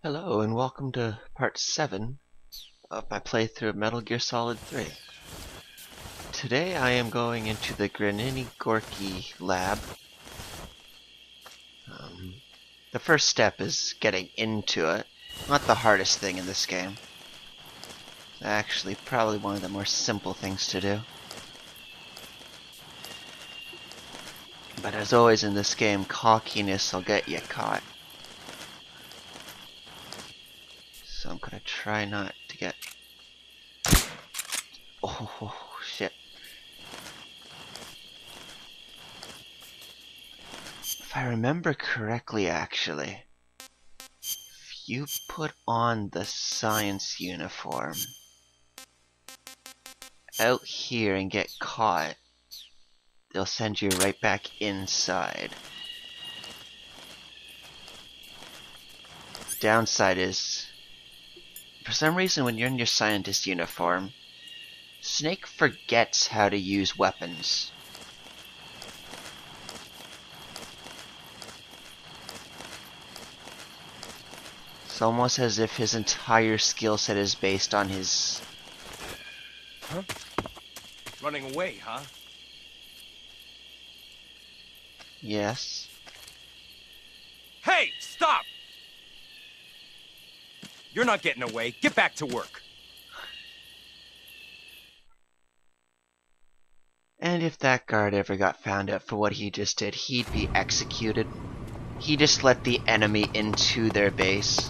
Hello and welcome to part 7 of my playthrough of Metal Gear Solid 3. Today I am going into the Graniny Gorki Lab. The first step is getting into it. Not the hardest thing in this game. Actually, probably one of the more simple things to do. But as always in this game, cockiness will get you caught. So I'm gonna try not to get... Oh, shit. If I remember correctly, actually, if you put on the science uniform out here and get caught, they'll send you right back inside. The downside is, for some reason when you're in your scientist uniform, Snake forgets how to use weapons. It's almost as if his entire skill set is based on his... Huh? Running away, huh? Yes. Hey, stop! You're not getting away. Get back to work. And if that guard ever got found out for what he just did, he'd be executed. He just let the enemy into their base.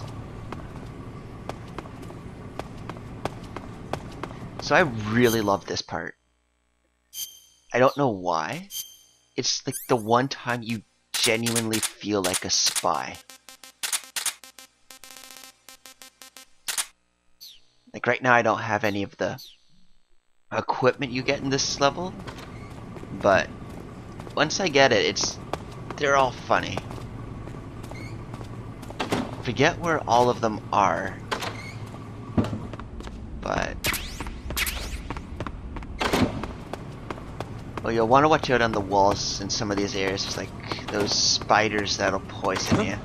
So I really love this part. I don't know why. It's like the one time you genuinely feel like a spy. Like right now I don't have any of the equipment you get in this level, but once I get it, they're all funny. Forget where all of them are, but well, you'll want to watch out on the walls in some of these areas. There's like those spiders that'll poison you.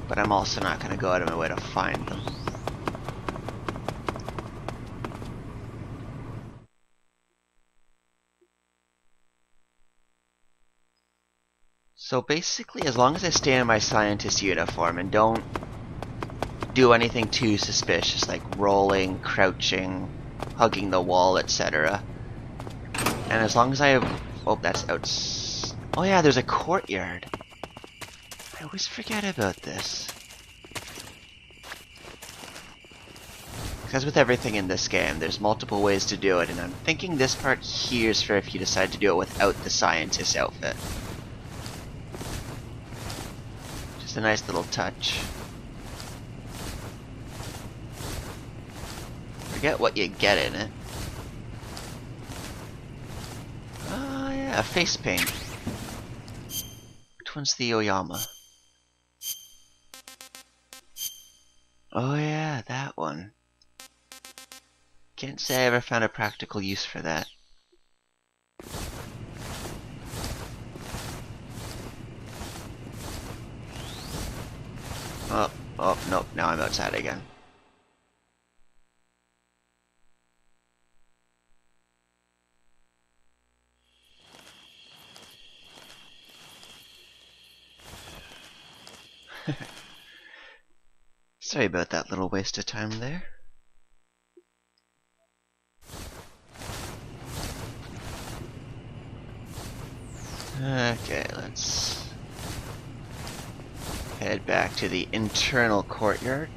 But I'm also not going to go out of my way to find them. So basically, as long as I stay in my scientist uniform and don't do anything too suspicious, like rolling, crouching, hugging the wall, etc. And as long as I have... Oh, that's out... Oh yeah, there's a courtyard. I always forget about this. Because with everything in this game, there's multiple ways to do it, and I'm thinking this part here is for if you decide to do it without the scientist outfit. Just a nice little touch. Forget what you get in it. Oh yeah, face paint. Which one's the Oyama? Oh yeah, that one. Can't say I ever found a practical use for that. Oh, nope, now I'm outside again. Sorry about that little waste of time there. Okay, let's head back to the internal courtyard.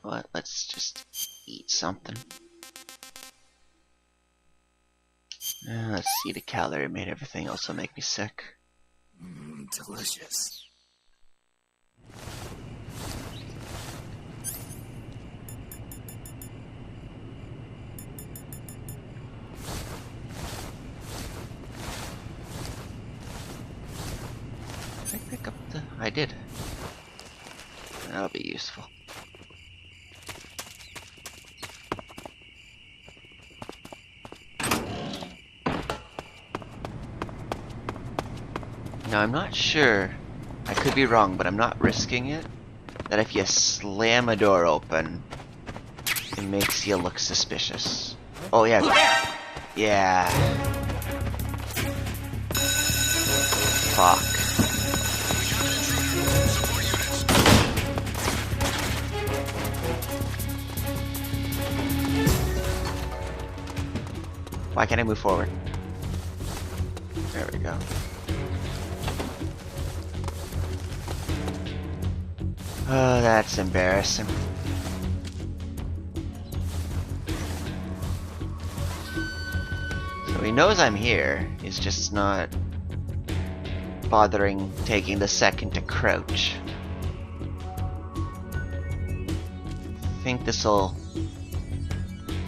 But let's just eat something. Let's see, the calorie made everything else will make me sick. Delicious. Did I pick up the... I did. That'll be useful. Now I'm not sure, I could be wrong, but I'm not risking it, that if you slam a door open, it makes you look suspicious. Oh yeah. Yeah. Fuck. Why can't I move forward? There we go. Oh, that's embarrassing. So he knows I'm here, he's just not bothering taking the second to crouch. I think this'll...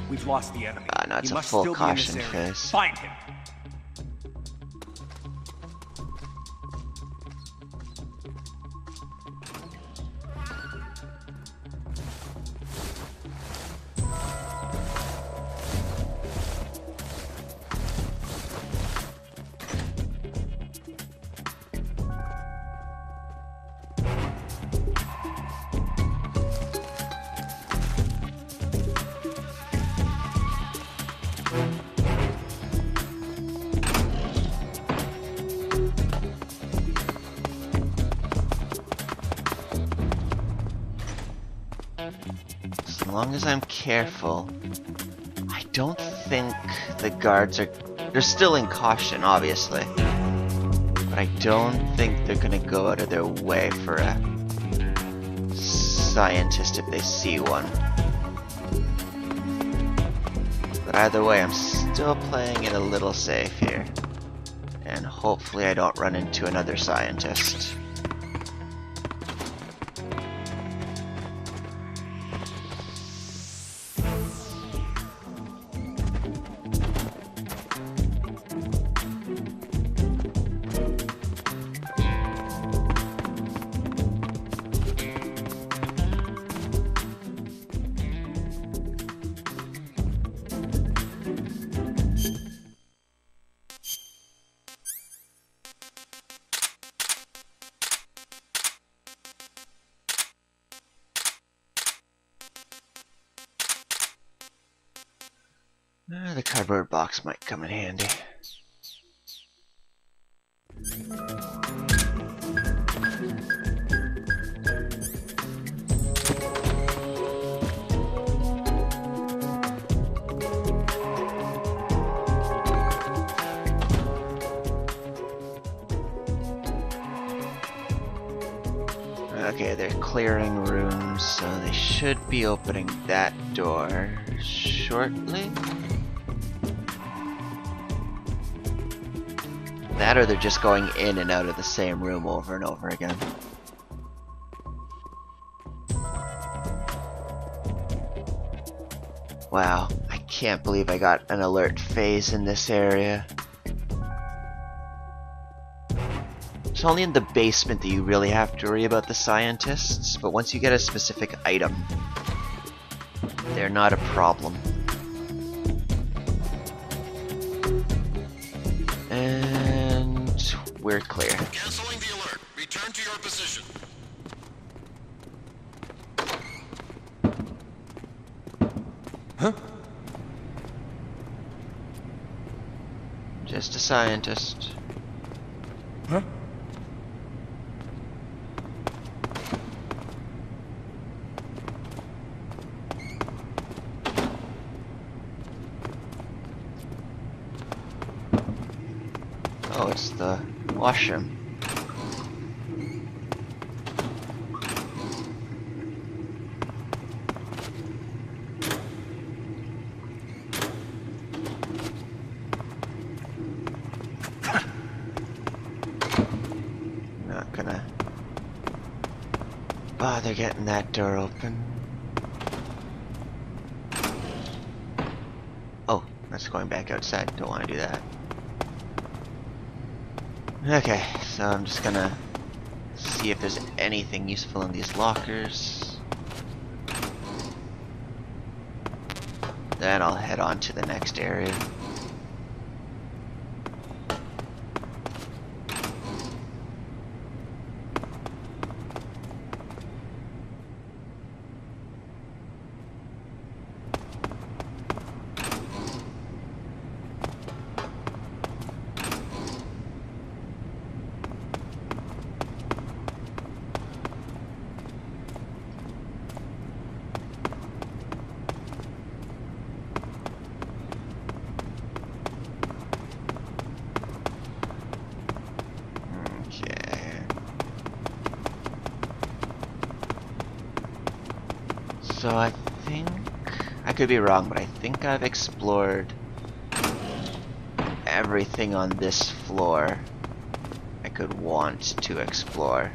We've lost the enemy. No, it's He a must full still be in this caution area. phase. Find him. As long as I'm careful, I don't think the guards are... They're still in caution, obviously. But I don't think they're gonna go out of their way for a scientist if they see one. But either way, I'm still playing it a little safe here. And hopefully I don't run into another scientist. The cardboard box might come in handy. Okay, they're clearing rooms, so they should be opening that door shortly. That or they're just going in and out of the same room over and over again. Wow, I can't believe I got an alert phase in this area. It's only in the basement that you really have to worry about the scientists, but once you get a specific item, they're not a problem. And we're clear. Canceling the alert. Return to your position. Huh? Just a scientist. Huh? Oh, it's the washroom. Not gonna bother getting that door open. Oh, that's going back outside. Don't want to do that. Okay, so I'm just gonna see if there's anything useful in these lockers. Then I'll head on to the next area. So I think... I could be wrong, but I think I've explored everything on this floor I could want to explore.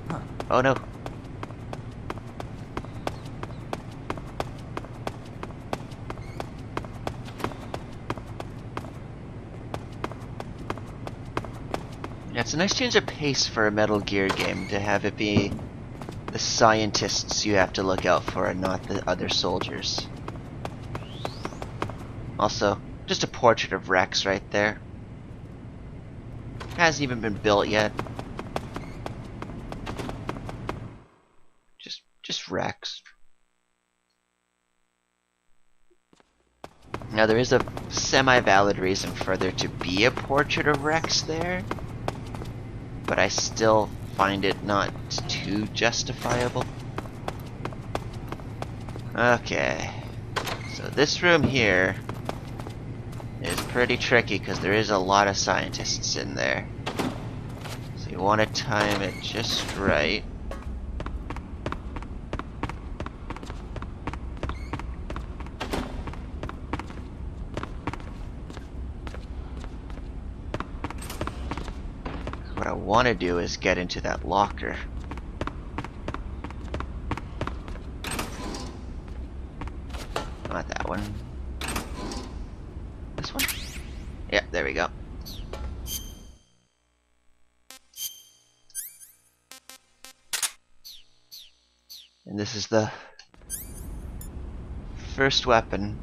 Huh. Oh no. Yeah, it's a nice change of pace for a Metal Gear game to have it be the scientists you have to look out for and not the other soldiers. Also, just a portrait of Rex right there. Hasn't even been built yet. Just Rex. Now there is a semi-valid reason for there to be a portrait of Rex there, but I still find it not too justifiable. Okay, so this room here is pretty tricky because there is a lot of scientists in there. So you want to time it just right. What I want to do is get into that locker. Not that one. This one? Yeah, there we go. And this is the first weapon.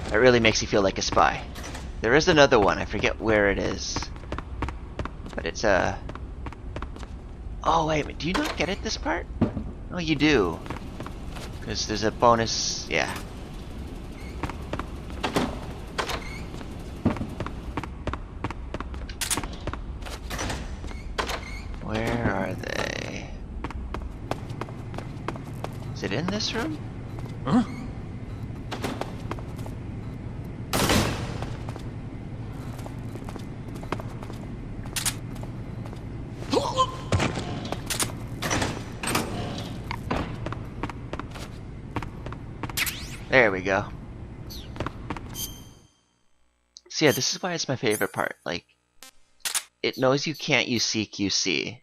It really makes you feel like a spy. There is another one, I forget where it is. But it's a... Oh wait a minute, do you not get it this part? Oh, you do. Because there's a bonus... yeah. Where are they? Is it in this room? Huh? There we go. So yeah, this is why it's my favorite part. Like, it knows you can't use CQC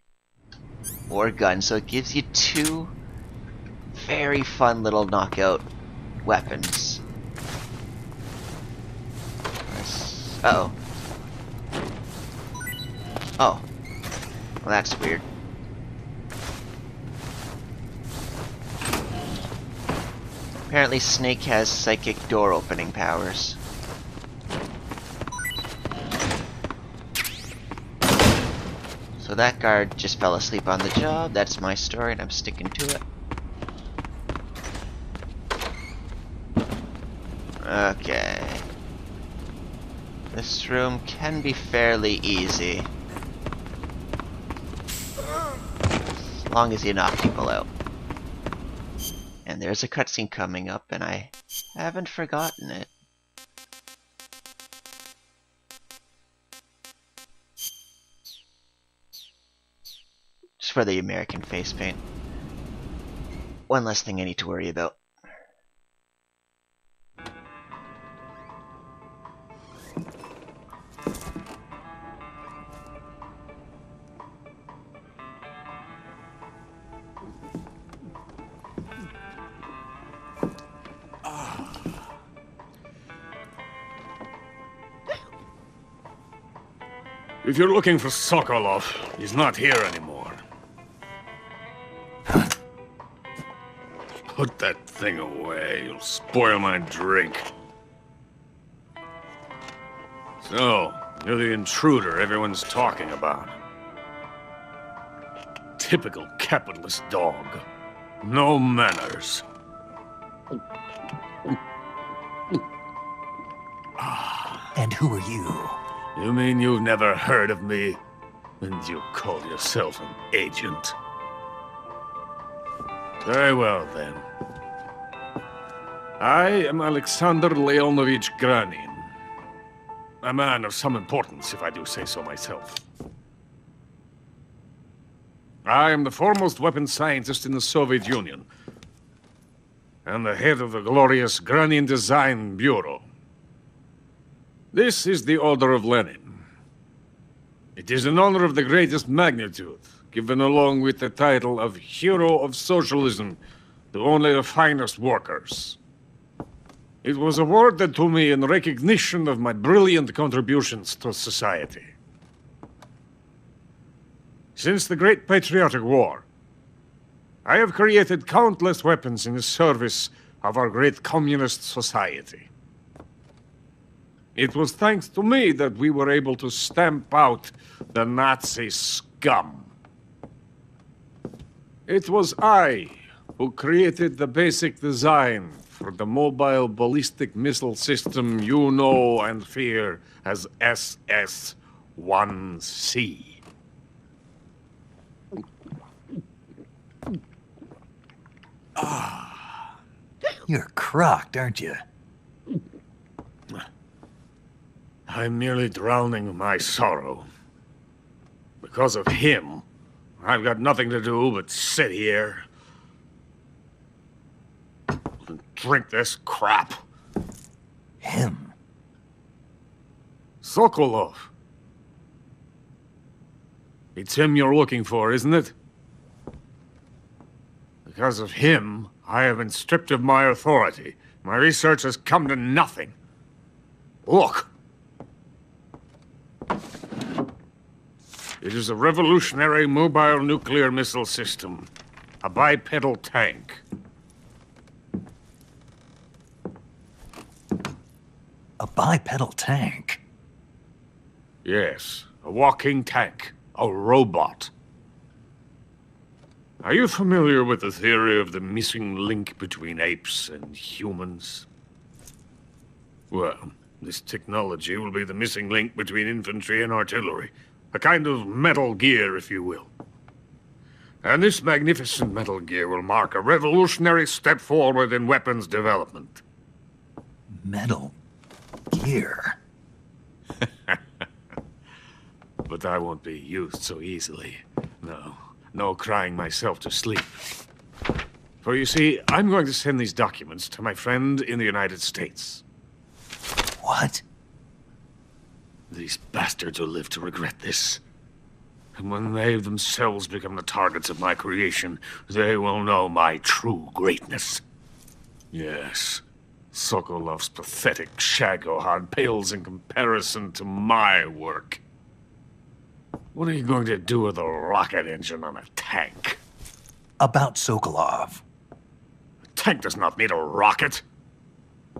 or gun, so it gives you two very fun little knockout weapons. Uh-oh. Oh. Well, that's weird. Apparently Snake has psychic door opening powers. So that guard just fell asleep on the job. That's my story and I'm sticking to it. Okay. This room can be fairly easy. As long as you knock people out. And there's a cutscene coming up, and I haven't forgotten it. Just for the American face paint. One less thing I need to worry about. If you're looking for Sokolov, he's not here anymore. Put that thing away. You'll spoil my drink. So, you're the intruder everyone's talking about. Typical capitalist dog. No manners. And who are you? You mean you've never heard of me? And you call yourself an agent? Very well, then. I am Alexander Leonovich Granin. A man of some importance, if I do say so myself. I am the foremost weapons scientist in the Soviet Union, and the head of the glorious Graniny Design Bureau. This is the Order of Lenin. It is an honor of the greatest magnitude, given along with the title of Hero of Socialism to only the finest workers. It was awarded to me in recognition of my brilliant contributions to society. Since the Great Patriotic War, I have created countless weapons in the service of our great communist society. It was thanks to me that we were able to stamp out the Nazi scum. It was I who created the basic design for the mobile ballistic missile system you know and fear as SS-1C. You're crocked, aren't you? I'm merely drowning my sorrow. Because of him, I've got nothing to do but sit here and drink this crap. Him? Sokolov. It's him you're looking for, isn't it? Because of him, I have been stripped of my authority. My research has come to nothing. Look. It is a revolutionary mobile nuclear missile system. A bipedal tank. A bipedal tank? Yes, a walking tank. A robot. Are you familiar with the theory of the missing link between apes and humans? Well, this technology will be the missing link between infantry and artillery. A kind of Metal Gear, if you will. And this magnificent Metal Gear will mark a revolutionary step forward in weapons development. Metal Gear? But I won't be used so easily. No crying myself to sleep. For you see, I'm going to send these documents to my friend in the United States. What? These bastards will live to regret this. And when they themselves become the targets of my creation, they will know my true greatness. Yes, Sokolov's pathetic Shagohod pales in comparison to my work. What are you going to do with a rocket engine on a tank? About Sokolov. A tank does not need a rocket.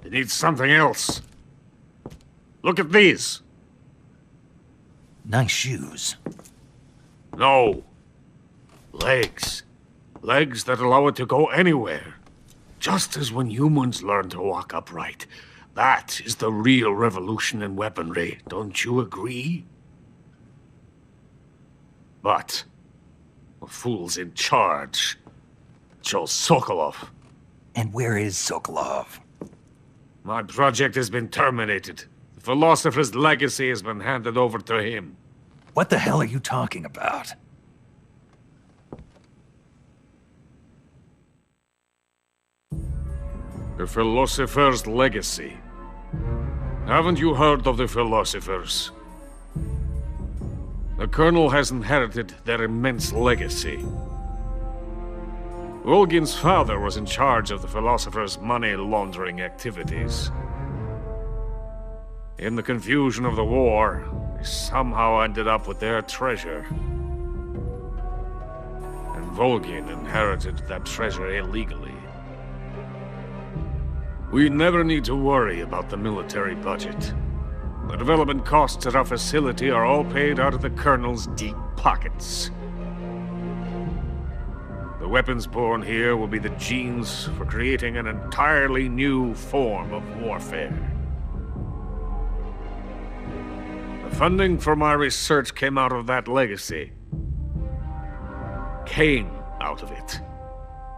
It needs something else. Look at these. Nice shoes. No. Legs. Legs that allow it to go anywhere. Just as when humans learn to walk upright. That is the real revolution in weaponry. Don't you agree? But the fool's in charge. Joe Sokolov. And where is Sokolov? My project has been terminated. The philosopher's legacy has been handed over to him. What the hell are you talking about? The philosopher's legacy. Haven't you heard of the philosophers? The Colonel has inherited their immense legacy. Volgin's father was in charge of the philosophers' money laundering activities. In the confusion of the war, they somehow ended up with their treasure. And Volgin inherited that treasure illegally. We never need to worry about the military budget. The development costs at our facility are all paid out of the Colonel's deep pockets. The weapons born here will be the genes for creating an entirely new form of warfare. The funding for my research came out of that legacy. Came out of it.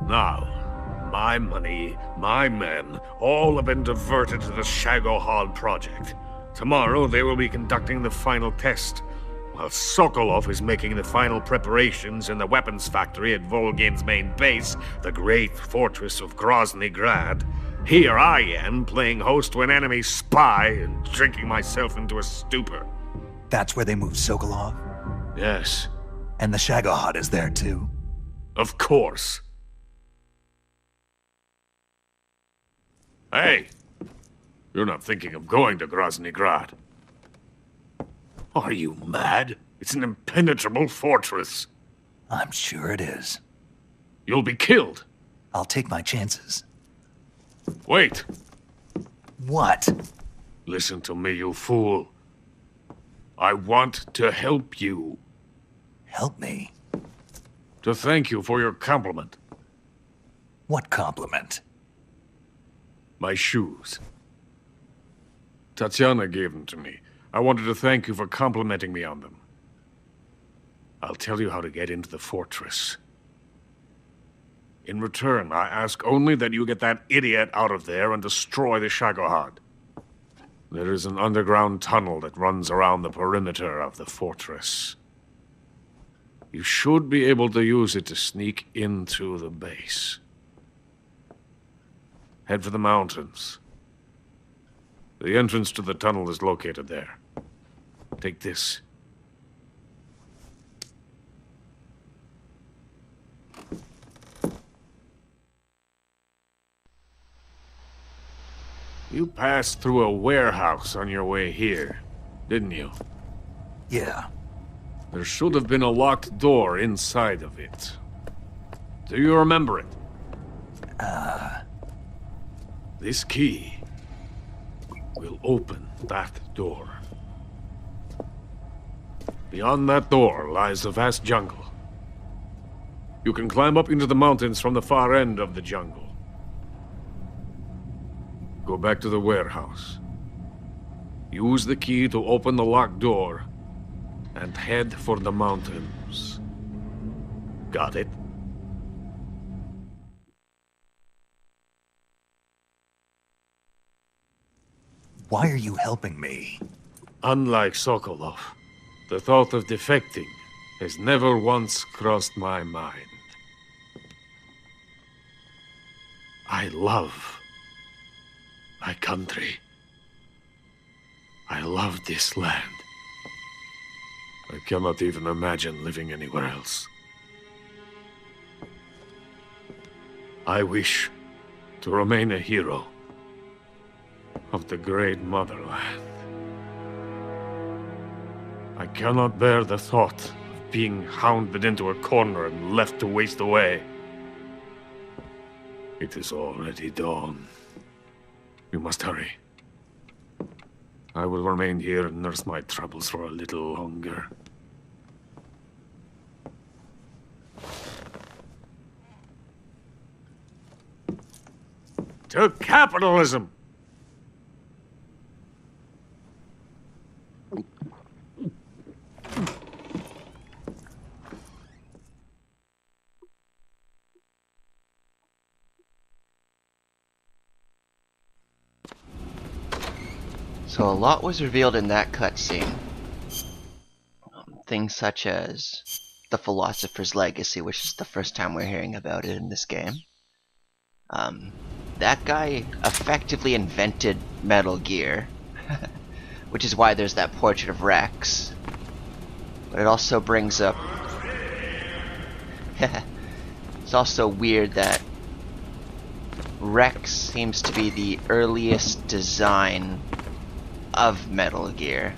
Now, my money, my men, all have been diverted to the Shagohod project. Tomorrow they will be conducting the final test, while Sokolov is making the final preparations in the weapons factory at Volgin's main base, the great fortress of Grozny Grad. Here I am, playing host to an enemy spy and drinking myself into a stupor. That's where they moved Sokolov? Yes, And the Shagohod is there too? of course. Hey! You're not thinking of going to Grozny Grad. Are you mad? It's an impenetrable fortress. I'm sure it is. You'll be killed. I'll take my chances. Wait. What? Listen to me, you fool. I want to help you. Help me? To thank you for your compliment. What compliment? My shoes. Tatiana gave them to me. I wanted to thank you for complimenting me on them. I'll tell you how to get into the fortress. In return, I ask only that you get that idiot out of there and destroy the Shagohod. There is an underground tunnel that runs around the perimeter of the fortress. You should be able to use it to sneak into the base. Head for the mountains. The entrance to the tunnel is located there. Take this. You passed through a warehouse on your way here, didn't you? Yeah. There should have been a locked door inside of it. Do you remember it? This key will open that door. Beyond that door lies a vast jungle. You can climb up into the mountains from the far end of the jungle. Go back to the warehouse. Use the key to open the locked door and head for the mountains. Got it? Why are you helping me? Unlike Sokolov, the thought of defecting has never once crossed my mind. I love my country. I love this land. I cannot even imagine living anywhere else. I wish to remain a hero of the great motherland. I cannot bear the thought of being hounded into a corner and left to waste away. It is already dawn. We must hurry. I will remain here and nurse my troubles for a little longer. To capitalism! So a lot was revealed in that cutscene. Things such as the Philosopher's Legacy, which is the first time we're hearing about it in this game. That guy effectively invented Metal Gear, which is why there's that portrait of Rex. But it also brings up... It's also weird that Rex seems to be the earliest design of Metal Gear.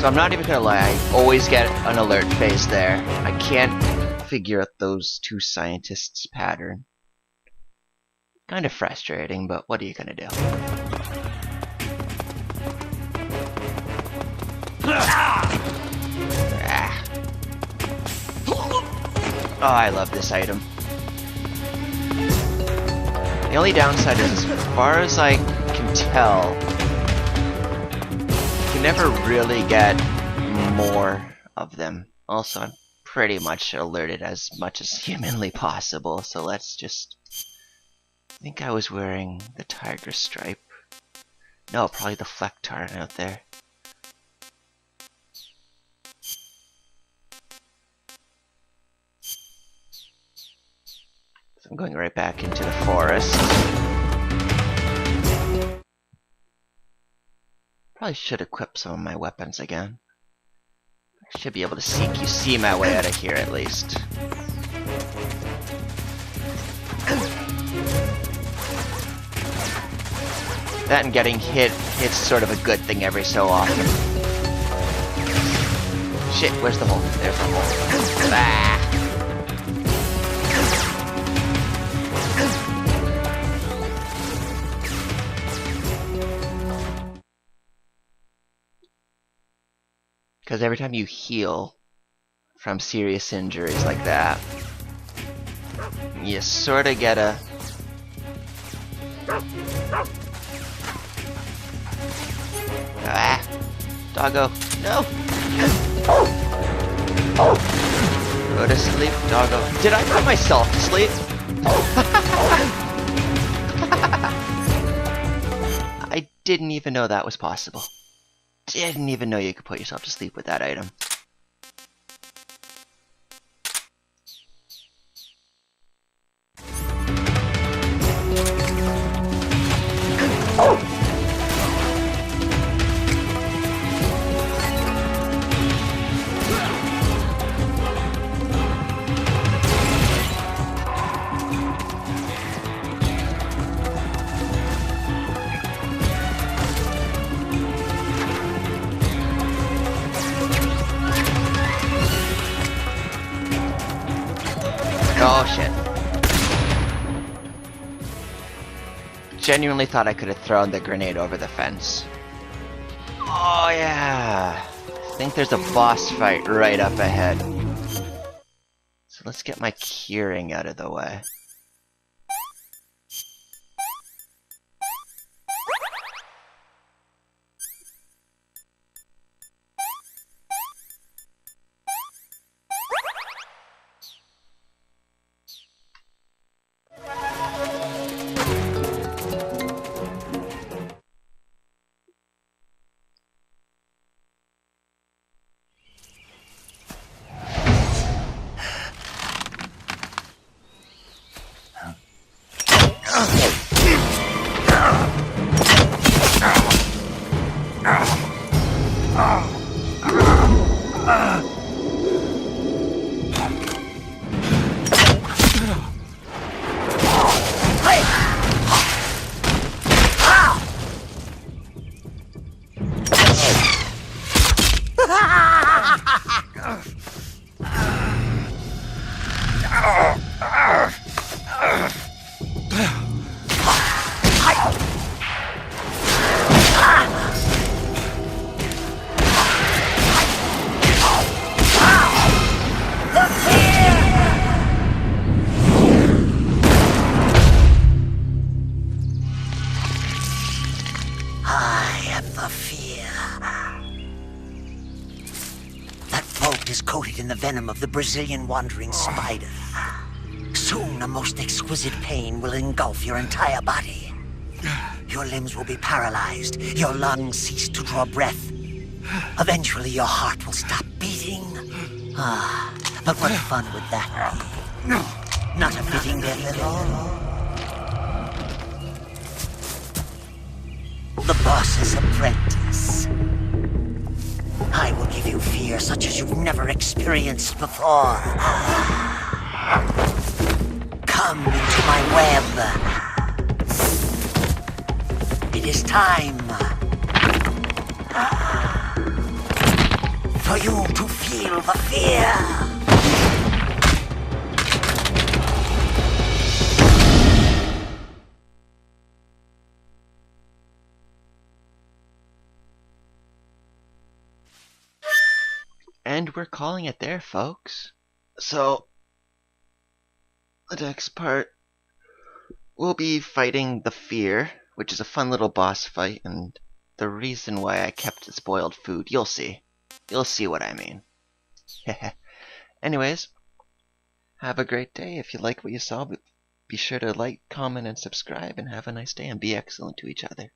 So I'm not even gonna lie, I always get an alert phase there. I can't figure out those two scientists' pattern. Kind of frustrating, but what are you gonna do? Oh, I love this item. The only downside is, as far as I can tell, you can never really get more of them. Also, I'm pretty much alerted as much as humanly possible, so let's just... I think I was wearing the tiger stripe. No, probably the flectar out there. So I'm going right back into the forest. Probably should equip some of my weapons again. I should be able to see my way out of here at least. That and getting hit's sort of a good thing every so often. Shit, where's the hole? There's the hole. Ah! Because every time you heal from serious injuries like that, you sort of get a... Ah! Doggo! No! Go to sleep, doggo. Did I put myself to sleep? I didn't even know that was possible. Didn't even know you could put yourself to sleep with that item. Oh shit. Genuinely thought I could have thrown the grenade over the fence. Oh yeah. I think there's a boss fight right up ahead. So let's get my curing out of the way. In the venom of the Brazilian wandering spider. Soon a most exquisite pain will engulf your entire body. Your limbs will be paralyzed, your lungs cease to draw breath. Eventually your heart will stop beating. Ah, but what fun would that be? Not a fitting death at all. The boss's apprentice. I will give you fear such as you've never experienced before. Come into my web. It is time for you to feel the fear. And we're calling it there, folks. So, the next part, we'll be fighting the Fear, which is a fun little boss fight, and the reason why I kept the spoiled food, you'll see. You'll see what I mean. Anyways, have a great day. If you like what you saw, be sure to like, comment, and subscribe, and have a nice day, and be excellent to each other.